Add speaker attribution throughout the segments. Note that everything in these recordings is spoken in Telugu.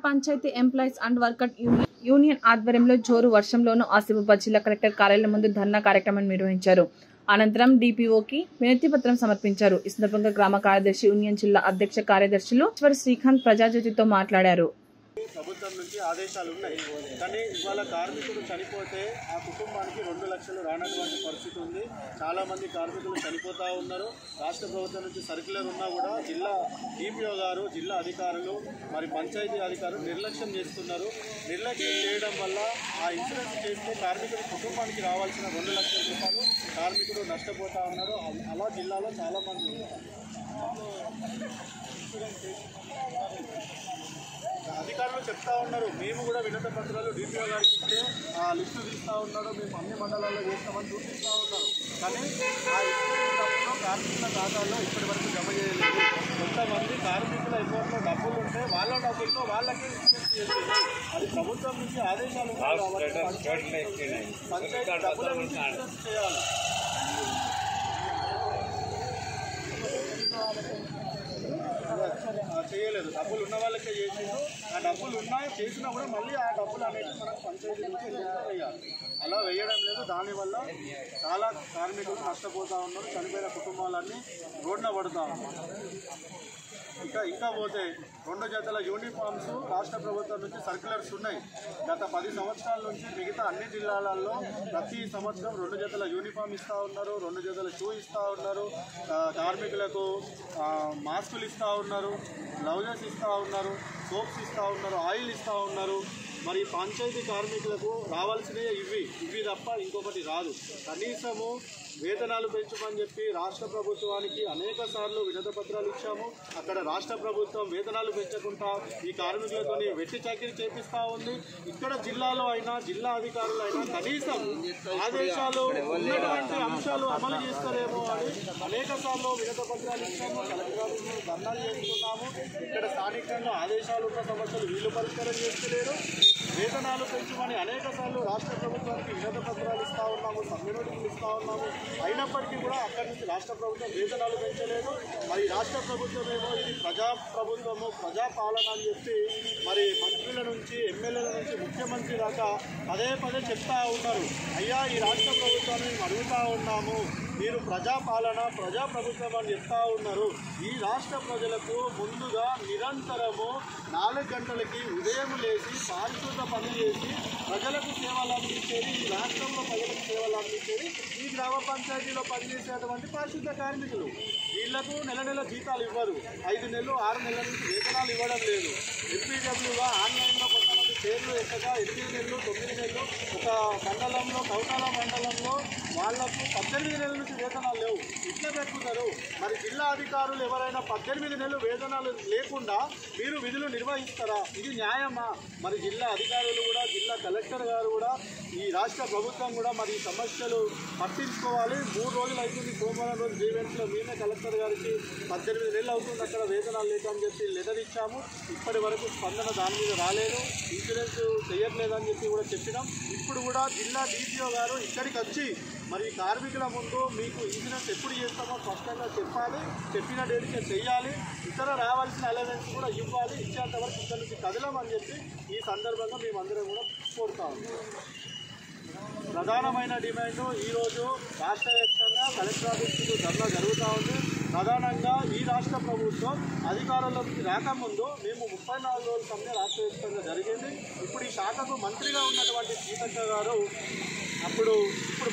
Speaker 1: Panchayat employees and worker union ఆధ్వర్యంలో జోరు వర్షంలోనూ ఆసిఫాబాద్ జిల్లా కలెక్టర్ కార్యాలయం ముందు ధర్నా కార్యక్రమాన్ని నిర్వహించారు. అనంతరం డిపిఓకి వినతి పత్రం సమర్పించారు. ఈ సందర్భంగా గ్రామ కార్యదర్శి, యూనియన్ జిల్లా అధ్యక్ష కార్యదర్శులు శ్రీకాంత్ ప్రజాజ్యోతితో మాట్లాడారు.
Speaker 2: ప్రభుత్వం నుంచి ఆదేశాలు ఉన్నాయి, కానీ ఇవాళ కార్మికులు చనిపోతే ఆ కుటుంబానికి 2 లక్షలు రానటువంటి పరిస్థితి ఉంది. చాలామంది కార్మికులు చనిపోతూ ఉన్నారు. రాష్ట్ర ప్రభుత్వం నుంచి సర్క్యులర్ ఉన్నా కూడా జిల్లా డిపిఓ గారు, జిల్లా అధికారులు, మరి పంచాయతీ అధికారులు నిర్లక్ష్యం చేస్తున్నారు. నిర్లక్ష్యం చేయడం వల్ల ఆ ఇన్సూరెన్స్ చేస్తే కార్మికుల కుటుంబానికి రావాల్సిన 2 లక్షల రూపాయలు కార్మికులు నష్టపోతూ ఉన్నారు. అలా జిల్లాలో చాలామంది ఇన్సూరెన్స్ చేసి అధికారులు చెప్తా ఉన్నారు. మేము కూడా వినతి పత్రాలు డిపిఓ గారికి ఇస్తే ఆ లిస్టు తీస్తూ ఉన్నాడు, మేము అన్ని మండలాల్లో చేస్తామని చూపిస్తూ ఉన్నారు. కానీ ఆ ఇన్సూరెన్స్ డబ్బులు కార్మికుల ఖాతాల్లో ఇప్పటి వరకు జమ చేయలేదు. కొంతమంది కార్మికుల అకౌంట్లో డబ్బులు ఉంటే వాళ్ళ డబ్బులతో వాళ్ళకే ఇన్సూరెన్స్ చేస్తుంది. అది ప్రభుత్వం నుంచి ఆదేశాలు ఉన్నాయి కాబట్టి పంచాయతీ డబ్బుల నుంచి ఇన్సూరెన్స్ చేయాలి. చేయలేదు, డబ్బులు ఉన్న వాళ్ళకే చేసిండు. ఆ డబ్బులు ఉన్నాయి చేసినా కూడా మళ్ళీ ఆ డబ్బులు అనేది మనకు పంచాయతీ నుంచి వేయాలి. అలా వేయడం లేదు. దానివల్ల చాలా కార్మికులు నష్టపోతూ ఉన్నారు. చనిపోయిన కుటుంబాలన్నీ రోడ్న పడుతూ ఉన్నారు. ఇంకా పోతే 2 జతల యూనిఫామ్స్ రాష్ట్ర ప్రభుత్వం నుంచి సర్క్యులర్స్ ఉన్నాయి. గత 10 సంవత్సరాల నుంచి మిగతా అన్ని జిల్లాలలో ప్రతి సంవత్సరం 2 జతల యూనిఫామ్ ఇస్తూ ఉన్నారు, 2 జతల షూ ఇస్తూ ఉన్నారు, కార్మికులకు మాస్కులు ఇస్తూ ఉన్నారు, గ్లౌజెస్ ఇస్తూ ఉన్నారు, సోప్స్ ఇస్తూ ఉన్నారు, ఆయిల్ ఇస్తూ ఉన్నారు. మరి పంచాయతీ కార్మికులకు రావాల్సినవి ఇవి తప్ప ఇంకొకటి రాదు. కనీసము వేతనాలు పెంచమని చెప్పి రాష్ట్ర ప్రభుత్వానికి అనేక సార్లు వినతి పత్రాలు ఇచ్చాము. అక్కడ రాష్ట్ర ప్రభుత్వం వేతనాలు పెంచకుండా ఈ కార్మికులతో వెట్టి చాకిరీ చేపిస్తూ ఉంది. ఇక్కడ జిల్లాలో అయినా జిల్లా అధికారులు అయినా కనీసం ఆదేశాలు ఉన్నటువంటి అంశాలు అమలు చేస్తారేమో అని అనేక సార్లు వినతి పత్రాలు ఇచ్చాము. కలెక్టర్ ధర్నాలు చేస్తున్నాము. ఇక్కడ స్థానికంగా ఆదేశాలు ఉన్న సమస్యలు వీళ్ళు పరిష్కారం చేస్తలేరు. వేతనాలు పెంచమని అనేక సార్లు రాష్ట్ర ప్రభుత్వానికి వినతి పత్రాలు ఇస్తూ ఉన్నాము, సమ్మె నోటీసులు ఇస్తూ ఉన్నాము. అయినప్పటికీ కూడా అక్కడి నుంచి రాష్ట్ర ప్రభుత్వం వేతనాలు పెంచలేదు. మరి రాష్ట్ర ప్రభుత్వం ఏమో ఇది ప్రజా ప్రభుత్వము, ప్రజాపాలన అని చెప్పి మరి మంత్రుల నుంచి, ఎమ్మెల్యేల నుంచి ముఖ్యమంత్రి దాకా పదే చెప్తా ఉన్నారు. అయ్యా, ఈ రాష్ట్ర ప్రభుత్వాన్ని మేము అడుగుతూ ఉన్నాము, మీరు ప్రజాపాలన, ప్రజాప్రభుత్వం అని చెప్తా ఉన్నారు. ఈ రాష్ట్ర ప్రజలకు ముందుగా నిరంతరము 4 గంటలకి ఉదయం లేచి పారిశుద్ధ పనులు చేసి ప్రజలకు సేవలు అందించేది, ఈ రాష్ట్రంలో ప్రజలకు సేవలు అందించేది ఈ గ్రామ పంచాయతీలో పనిచేసేటువంటి పారిశుద్ధ కార్మికులు. వీళ్లకు నెల జీతాలు ఇవ్వరు. 5 నెలలు 6 నెలల నుంచి వేతనాలు ఇవ్వడం లేదు. ఎంపీడబ్ల్యూగా ఆన్లైన్లో కొంతమంది పేర్లు ఎక్కగా 8 నెలలు 9 నెలలు ఒక మండలంలో, కౌటాల మండలంలో వాళ్లకు 18 నెలల నుంచి వేతనాలు లేవు. ఇట్లా పెట్టుకుంటారు. మరి జిల్లా అధికారులు ఎవరైనా 18 నెలలు వేతనాలు లేకుండా మీరు విధులు నిర్వహిస్తారా? ఇది న్యాయమా? మరి జిల్లా అధికారులు కూడా, జిల్లా కలెక్టర్ గారు కూడా, ఈ రాష్ట్ర ప్రభుత్వం కూడా మరి ఈ సమస్యలు పట్టించుకోవాలి. 3 రోజులు అవుతుంది సోమవారం రోజు గ్రీవెన్స్లో మేమే కలెక్టర్ గారికి 18 నెలలు అవుతుంది అక్కడ వేతనాలు లేక అని చెప్పి లెటర్ ఇచ్చాము. ఇప్పటి వరకు స్పందన దాని మీద రాలేదు. ఇన్సూరెన్స్ చేయట్లేదని చెప్పి కూడా చెప్పినాం. ఇప్పుడు కూడా జిల్లా డిపిఓ గారు ఇక్కడికి వచ్చి మరి కార్మికుల ముందు మీకు ఇన్సూరెన్స్ ఎప్పుడు చేస్తామో స్పష్టంగా చెప్పాలి, చెప్పిన డేట్కే చెయ్యాలి, ఇతర రావాల్సిన అలవెన్స్ కూడా ఇవ్వాలి. ఇచ్చేంత వరకు ఇక్కడ నుంచి కదలమని చెప్పి ఈ సందర్భంగా మేమందరం కూడా కోరుతా ఉన్నాం. ప్రధానమైన డిమాండ్ ఈరోజు రాష్ట్ర వ్యాప్తంగా కలెక్టర్ ఆఫీసుకు ధర్నా జరుగుతూ ఉంది. ప్రధానంగా ఈ రాష్ట్ర ప్రభుత్వం అధికారంలోకి రాకముందు మేము 34 రోజుల సమ్మె రాష్ట్ర వ్యాప్తంగా జరిగింది. ఇప్పుడు ఈ శాఖకు మంత్రిగా ఉన్నటువంటి సీతక్క గారు, ఇప్పుడు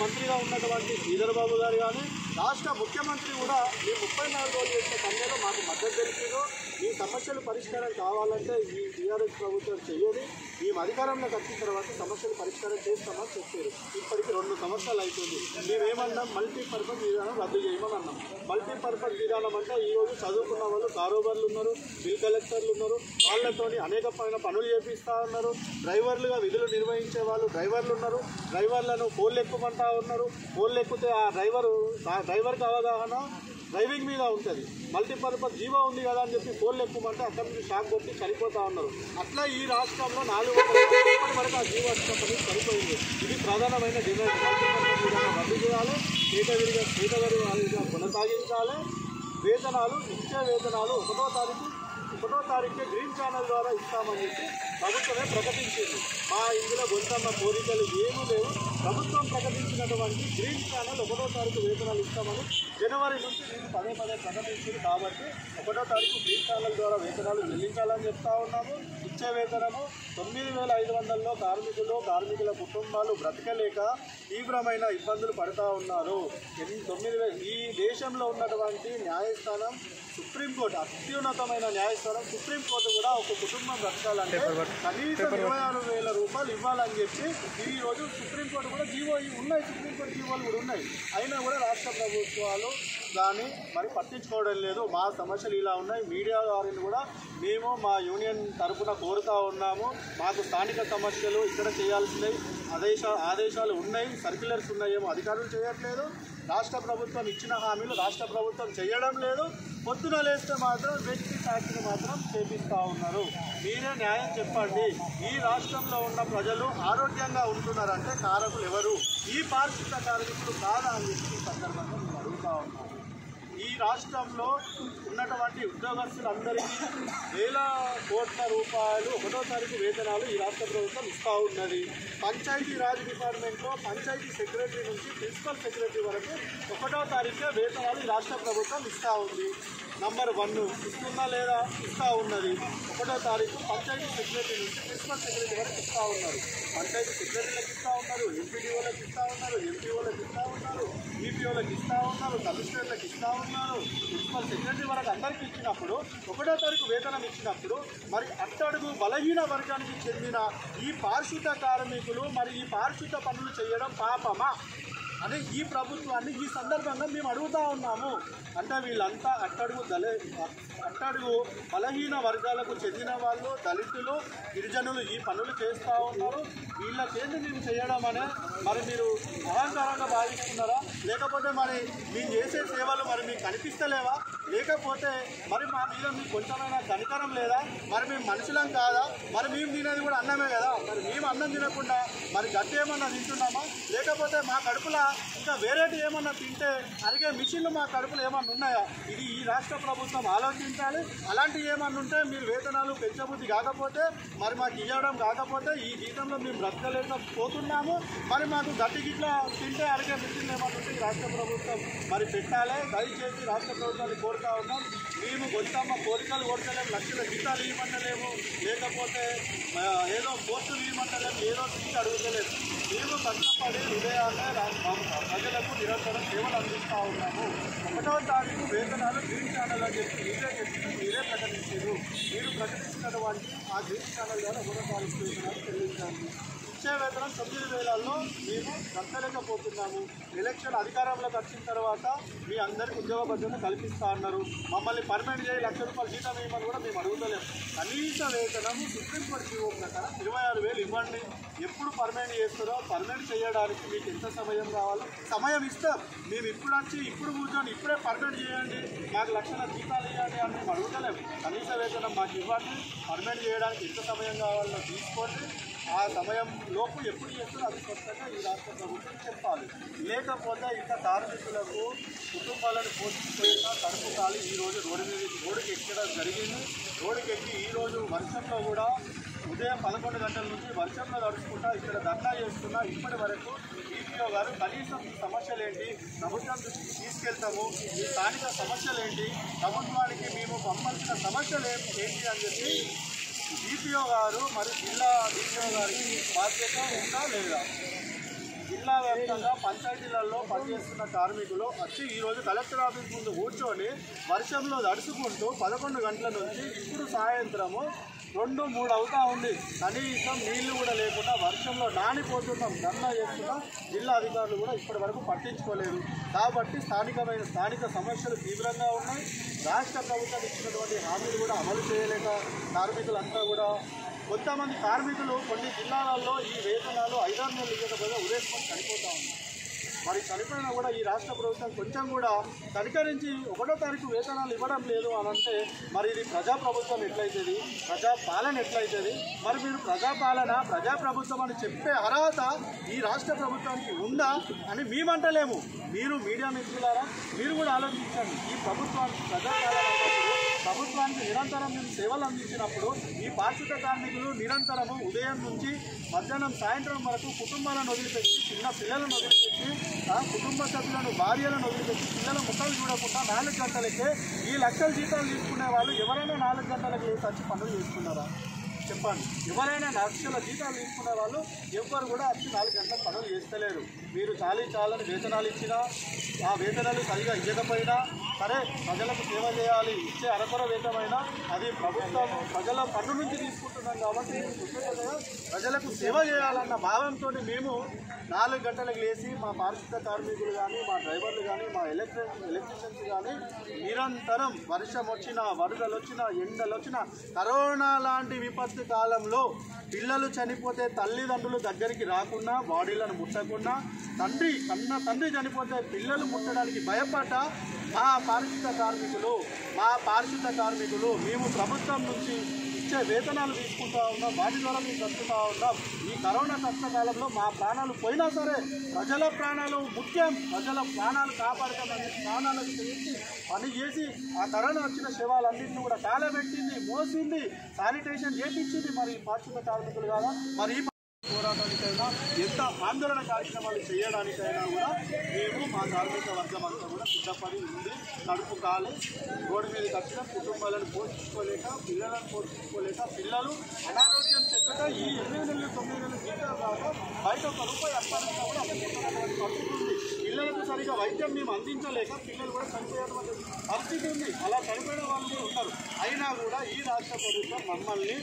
Speaker 2: మంత్రిగా ఉన్నటువంటి శ్రీధరబాబు గారు కానీ, రాష్ట్ర ముఖ్యమంత్రి కూడా ఈ 34 రోజులు చేసిన సమ్మెలో మాకు మద్దతు తెలిపారు. ఈ సమస్యలు పరిష్కారం కావాలంటే ఈ టీఆర్ఎస్ ప్రభుత్వం చెయ్యని, మేము అధికారంలోకి వచ్చిన తర్వాత సమస్యలు పరిష్కారం చేస్తామని చెప్పారు. ఇప్పటికి 2 సంవత్సరాలు అవుతుంది. మేమేమన్నాం, మల్టీపర్పస్ విధానం రద్దు చేయమని అన్నాం. మల్టీపర్పస్ విధానం అంటే ఈరోజు చదువుకున్న వాళ్ళు కారోబార్లు ఉన్నారు, బిల్ కలెక్టర్లు ఉన్నారు, వాళ్ళతోని అనేకమైన పనులు చేపిస్తూ ఉన్నారు. డ్రైవర్లుగా విధులు నిర్వహించే వాళ్ళు డ్రైవర్లు ఉన్నారు. డ్రైవర్లను ఫోన్లు ఎక్కుమంటా ఉన్నారు. ఫోన్లు ఎక్కితే ఆ డ్రైవర్కి అవగాహన డ్రైవింగ్ మీద ఉంటుంది. మల్టీపర్పస్ జీవో ఉంది కదా అని చెప్పి ఫోన్లు ఎక్కుమంటే అక్కడి నుంచి షాక్ కొట్టి చనిపోతూ ఉన్నారు. అట్లా ఈ రాష్ట్రంలో 400 వరకు ఆ జీవో వచ్చినప్పటి నుంచి చనిపోయింది. ఇది ప్రధానమైన డిమాండ్. మల్టీపర్పస్ విధానం రద్దు చేయాలి, కేటగిరీగా కొనసాగించాలి. వేతనాలు ఇచ్చే వేతనాలు 1వ తారీఖు 1వ తారీఖే గ్రీన్ ఛానల్ ద్వారా ఇస్తామని చెప్పి ప్రభుత్వమే ప్రకటించింది. మా ఇందులో గొంతమ్మ కోరికలు ఏమీ లేవు. ప్రభుత్వం ప్రకటించినటువంటి గ్రీన్ ఛానల్ 1వ తారీఖు వేతనాలు ఇస్తామని జనవరి నుంచి నేను పదే ప్రకటించింది. కాబట్టి 1వ తారీఖు గ్రీన్ ఛానల్ ద్వారా వేతనాలు చెల్లించాలని చెప్తా ఉన్నాము. ఇచ్చే వేతనము 9,500లో కార్మికుల కుటుంబాలు బ్రతకలేక తీవ్రమైన ఇబ్బందులు పడుతూ ఉన్నారు. 9,000 ఈ దేశంలో ఉన్నటువంటి న్యాయస్థానం సుప్రీంకోర్టు, అత్యున్నతమైన న్యాయస్థానం సుప్రీంకోర్టు కూడా ఒక కుటుంబం బ్రతకాలంటే కనీసం 26,000 రూపాయలు ఇవ్వాలని చెప్పి ఈరోజు సుప్రీంకోర్టు కూడా జీవో ఉన్నాయి, సుప్రీంకోర్టు జీవోలు కూడా ఉన్నాయి. అయినా కూడా రాష్ట్ర ప్రభుత్వాలు దాన్ని మరి పట్టించుకోవడం లేదు. మా సమస్యలు ఇలా ఉన్నాయి. మీడియా వారిని కూడా మేము మా యూనియన్ తరఫున కోరుతూ ఉన్నాము. మాకు స్థానిక సమస్యలు ఇక్కడ చేయాల్సినవి ఆదేశాలు ఉన్నాయి, సర్క్యులర్స్ ఉన్నాయేమో అధికారులు చేయట్లేదు. రాష్ట్ర ప్రభుత్వం ఇచ్చిన హామీలు రాష్ట్ర ప్రభుత్వం చేయడం లేదు. పొద్దున లేస్తే మాత్రం వ్యక్తి ట్యాక్స్ని మాత్రం చేపిస్తూ ఉన్నారు. మీరే న్యాయం చెప్పండి. ఈ రాష్ట్రంలో ఉన్న ప్రజలు ఆరోగ్యంగా ఉంటున్నారంటే కారకులు ఎవరు? ఈ పారిశుద్ధ కార్మికులు కాదా అని చెప్పి ఈ సందర్భంగా మేము అడుగుతూ ఉన్నాము. ఈ రాష్ట్రంలో ఉన్నటువంటి ఉద్యోగస్తులందరికీ వేల కోట్ల రూపాయలు 1వ తారీఖు వేతనాలు ఈ రాష్ట్ర ప్రభుత్వం ఇస్తూ ఉన్నది. పంచాయతీ రాజ్ డిపార్ట్మెంట్లో పంచాయతీ సెక్రటరీ నుంచి ప్రిన్సిపల్ సెక్రటరీ వరకు 1వ తారీఖే వేతనాలు ఈ రాష్ట్ర ప్రభుత్వం ఇస్తూ ఉంది. నంబర్ 1 ఇస్తుందా లేదా? ఇస్తూ ఉన్నది. 1వ తారీఖు పంచాయతీ సెక్రటరీ నుంచి ప్రిన్సిపల్ సెక్రటరీ వరకు ఇస్తూ ఉన్నారు. పంచాయతీ సెక్రటరీలకు ఇస్తూ ఉన్నారు, ఎంపీడీఓలకు ఇస్తూ ఉన్నారు, ఎంపీఓలకు ఇస్తూ ఉన్నారు, ఈపీఓలకు ఇస్తూ ఉన్నారు, కమిషనర్లకు ఇస్తూ ఉన్నారు. ప్రిన్సిపల్ సెక్రటరీ వరకు అందరికీ ఇచ్చినప్పుడు 1వ తారీఖు వేతనం ఇచ్చినప్పుడు మరి అట్టడుగు బలహీన వర్గానికి చెందిన ఈ పారిశుద్ధ కార్మికులు మరి ఈ పారిశుద్ధ పనులు చేయడం పాపమా అని ఈ ప్రభుత్వాన్ని ఈ సందర్భంగా మేము అడుగుతూ ఉన్నాము. అంటే వీళ్ళంతా అట్టడుగు బలహీన వర్గాలకు చెందిన వాళ్ళు, దళితులు, గిరిజనులు ఈ పనులు చేస్తూ ఉన్నారు. వీళ్ళకేంటి మేము చేయడం అనే మరి మీరు అహంకారంగా భావిస్తున్నారా? లేకపోతే మరి మేము చేసే సేవలు మరి మీకు కనిపిస్తలేవా? లేకపోతే మరి మా మీద మీకు కొంచెమైనా కనికరం లేదా? మరి మేము మనుషులం కాదా? మరి మేము తినేది కూడా అన్నమే కదా. మరి మేము అన్నం తినకుండా మరి గట్టి ఏమన్నా తింటున్నామా? లేకపోతే మా కడుపులో ఇంకా వేరేటి ఏమన్నా తింటే అరిగే మిషన్లు మా కడుపులో ఏమన్నా ఉన్నాయా? ఇది ఈ రాష్ట్ర ప్రభుత్వం ఆలోచించాలి. అలాంటివి ఏమన్నా ఉంటే మీరు వేతనాలు పెంచబుద్ధి కాకపోతే మరి మాకు ఇవ్వడం కాకపోతే ఈ జీతంలో మేము బ్రతకలేకపోతున్నాము. మరి మాకు గట్టి గిట్లా తింటే అరిగే మిషన్లు ఏమన్నా ఉంటే ఈ రాష్ట్ర ప్రభుత్వం మరి పెట్టాలి. దయచేసి రాష్ట్ర ప్రభుత్వాన్ని కోరుతా ఉన్నాం. మేము గొంతమ్మ కోరికలు కోరుకోలేము, లక్షల జీతాలు ఇవ్వమంటలేము, లేకపోతే ఏదో పోస్టులు ఇవ్వమంటలేము, ఏదో సీట్ అడుగుతలేము. మేము కష్టపడి హృదయాన్ని ప్రజలకు నిరంతరం సేవలు అందిస్తూ ఉన్నాము. 1వ తారీఖు వేతనాలు గ్రీన్ ఛానల్ అని చెప్పి మీరే ప్రకటించారు. మీరు ప్రకటించినటువంటి ఆ గ్రీన్ ఛానల్ ద్వారా 1వ తారీఖు వేతనాలు చెల్లించాము. ఇచ్చే వేతనం 9,000లో మేము కట్టలేకపోతున్నాము. ఎలక్షన్ అధికారంలోకి వచ్చిన తర్వాత మీ అందరికీ ఉద్యోగ భద్రత కల్పిస్తా అన్నారు. మమ్మల్ని పర్మనెంట్ చేయి, ₹1,00,000 జీతం ఇవ్వమని కూడా మేము అడుగుతలేము. కనీస వేతనం సుప్రీంకోర్టు జీవో ప్రకారం 26,000 ఇవ్వండి. ఎప్పుడు పర్మనెంట్ చేస్తారో పర్మనెంట్ చేయడానికి మీకు ఎంత సమయం కావాలో సమయం ఇస్తాం. మేము ఇప్పుడు వచ్చి ఇప్పుడు కూర్చొని ఇప్పుడే పర్మనెంట్ చేయండి, మాకు లక్షల జీతాలు ఇవ్వండి అని మేము అడుగుతలేము. కనీస వేతనం మాకు ఇవ్వండి. పర్మనెంట్ చేయడానికి ఎంత సమయం కావాలో తీసుకోండి. ఆ సమయం లోపు ఎప్పుడు చేస్తారో అది కొత్తగా ఈ రాష్ట్ర ప్రభుత్వం చెప్పాలి. లేకపోతే ఇంకా కార్మికులకు కుటుంబాలను పోషించలేక కడుపు కాలి ఈరోజు రోడ్డుకి ఎక్కడం జరిగింది. రోడ్డుకి ఎక్కి ఈరోజు వర్షంలో కూడా ఉదయం 11 గంటల నుంచి వర్షంలో నడుచుకుంటా ఇక్కడ ధర్నా చేస్తున్నా. ఇప్పటి వరకు ఈపీఓ గారు కనీసం ఈ సమస్యలేంటి ప్రభుత్వం దృష్టికి తీసుకెళ్తాము, ఈ స్థానిక సమస్యలేంటి, ప్రభుత్వానికి మేము పంపాల్సిన సమస్యలు ఏంటి అని చెప్పి డిపిఓ గారు మరి జిల్లా డిపిఓ గారికి బాధ్యత ఉందా లేదా? జిల్లా వ్యాప్తంగా పంచాయతీలలో పనిచేస్తున్న కార్మికులు వచ్చి ఈరోజు కలెక్టర్ ఆఫీస్ ముందు కూర్చొని వర్షంలో తడుచుకుంటూ 11 గంటల నుంచి ఇప్పుడు సాయంత్రము 2-3 అవుతా ఉంది. కనీసం నీళ్లు కూడా లేకుండా వర్షంలో నానిపోతున్నాం, ధర్నా చేస్తున్నాం. జిల్లా అధికారులు కూడా ఇప్పటి వరకు పట్టించుకోలేదు. కాబట్టి స్థానిక సమస్యలు తీవ్రంగా ఉన్నాయి. రాష్ట్ర ప్రభుత్వం ఇచ్చినటువంటి హామీలు కూడా అమలు చేయలేక కార్మికులంతా కూడా కొంతమంది కార్మికులు కొన్ని జిల్లాలలో ఈ వేతనాలు 5-6 నెలలు ఇవ్వకపోతే ఉరేసుకొని చనిపోతూ ఉన్నారు. మరి చనిపోయినా కూడా ఈ రాష్ట్ర ప్రభుత్వం కొంచెం కూడా కనికరించి 1వ తారీఖు వేతనాలు ఇవ్వడం లేదు అని అంటే మరి ఇది ప్రజాప్రభుత్వం ఎట్లయితుంది, ప్రజాపాలన ఎట్లయితుంది? మరి మీరు ప్రజాప్రభుత్వం అని చెప్పే అర్హత ఈ రాష్ట్ర ప్రభుత్వానికి ఉందా అని మేమంటలేము. మీరు మీడియా మిత్రులారా మీరు కూడా ఆలోచించండి. ఈ ప్రభుత్వానికి ప్రజాపాలన ప్రభుత్వానికి నిరంతరం మేము సేవలు అందించినప్పుడు ఈ పారిశుద్ధ కార్మికులు నిరంతరము ఉదయం నుంచి మధ్యాహ్నం సాయంత్రం వరకు కుటుంబాలను వదిలిపెట్టి చిన్న పిల్లలను వదిలిపెట్టి కుటుంబ సభ్యులను భార్యలను వదిలిపెట్టి పిల్లల ముఖాలు చూడకుండా 4 గంటలకే ఈ లక్షల జీతాలు తీసుకునే వాళ్ళు ఎవరైనా 4 గంటలకు వచ్చి పనులు చేసుకున్నారా చెప్పండి? ఎవరైనా లక్షల జీతాలు తీసుకునే వాళ్ళు ఎవ్వరు కూడా వచ్చి 4 గంటల పనులు చేస్తలేరు. మీరు చాలని వేతనాలు ఇచ్చినా ఆ వేతనాలు సరిగా ఇవ్వకపోయినా సరే ప్రజలకు సేవ చేయాలి, ఇచ్చే అరకొర వేతమైనా అది ప్రభుత్వం ప్రజల పన్ను నుంచి తీసుకుంటున్నాం కాబట్టి ప్రజలకు సేవ చేయాలన్న భావంతో మేము 4 గంటలకు లేచి మా పారిశుద్ధ కార్మికులు కానీ మా డ్రైవర్లు కానీ మా ఎలక్ట్రీషియన్స్ కానీ నిరంతరం వర్షం వచ్చినా వరదలు వచ్చినా ఎండలు వచ్చినా కరోనా లాంటి విపత్తు కాలంలో పిల్లలు చనిపోతే తల్లిదండ్రులు దగ్గరికి రాకుండా బాడీలను ముట్టకుండా తండ్రి చనిపోతే పిల్లలు ముట్టడానికి భయపడ్డ మా పారిశుద్ధ కార్మికులు మేము ప్రభుత్వం నుంచి ఇచ్చే వేతనాలు తీసుకుంటూ ఉన్నాం, వాటి ద్వారా మేము బతుకుతూ ఉన్నాం. ఈ కరోనా కష్టకాలంలో మా ప్రాణాలు పోయినా సరే ప్రజల ప్రాణాలు ముఖ్యం, ప్రజల ప్రాణాలు కాపాడుతామని ప్రాణాలకు తెచ్చి పని చేసి ఆ కరోనా వచ్చిన శవాలన్నింటినీ కూడా కాలబెట్టింది, మోసింది, శానిటేషన్ చేయించింది. మరి పారిశుద్ధ కార్మికులు కాదా? మరి పోరాటానికైనా ఎంత ఆందోళన కార్యక్రమాలు చేయడానికైనా కూడా మేము మా కార్మిక వర్గం అంతా కూడా సిద్ధపడి ఉంది. కడుపు కాలి రోడ్డు మీదకి వచ్చిన కుటుంబాలను పోషించుకోలేక పిల్లలను పోషించుకోలేక పిల్లలు అనారోగ్యం చెందక ఈ 8 నెలలు 9 నెలలు జీతాలు రాక బయట ₹1 అప్పాలంటే కూడా అప్పుడుతున్నటువంటి పరిస్థితి ఉంది. పిల్లలకు సరిగా వైద్యం మేము అందించలేక పిల్లలు కూడా చనిపోయేటువంటి పరిస్థితి ఉంది. అలా చనిపోయిన వాళ్ళు కూడా ఉన్నారు. అయినా కూడా ఈ రాష్ట్ర ప్రభుత్వం మమ్మల్ని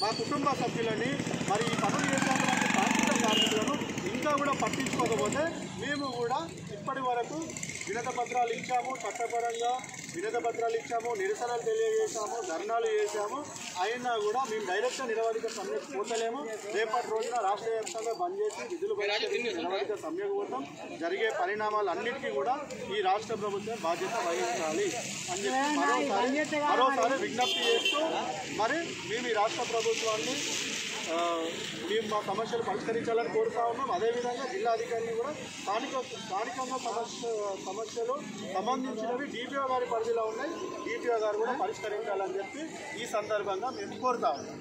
Speaker 2: మా కుటుంబ సభ్యులని మరి ఈ పనులు చేసేటువంటి పారిశుద్ధ కార్మికులను ఇంకా కూడా పట్టించుకోకపోతే మేము కూడా ఇప్పటి వరకు వినతి పత్రాలు ఇచ్చాము, చట్టపరంగా వినతి పత్రాలు ఇచ్చాము, నిరసనలు తెలియజేశాము, ధర్నాలు చేశాము. అయినా కూడా మేము డైరెక్ట్గా నిరవధిక సమ్మెకు పోతలేము. రేపటి రోజున రాష్ట్ర వ్యాప్తంగా బంద్ చేసి విధులు బహిష్కరించి నిరవధిక సమ్మెకు పోతాం. జరిగే పరిణామాలన్నిటికీ కూడా ఈ రాష్ట్ర ప్రభుత్వం బాధ్యత వహించాలి అని చెప్పి మరోసారి విజ్ఞప్తి చేస్తూ మరి మేము ఈ రాష్ట్ర ప్రభుత్వాన్ని మేము మా సమస్యలు పరిష్కరించాలని కోరుతా ఉన్నాం. అదేవిధంగా జిల్లాధికారిని కూడా స్థానికంగా సమస్యలు సంబంధించినవి DPO గారి పరిధిలో ఉన్నాయి. DPO గారు కూడా పరిష్కరించాలని చెప్పి ఈ సందర్భంగా మేము కోరుతా ఉన్నాం.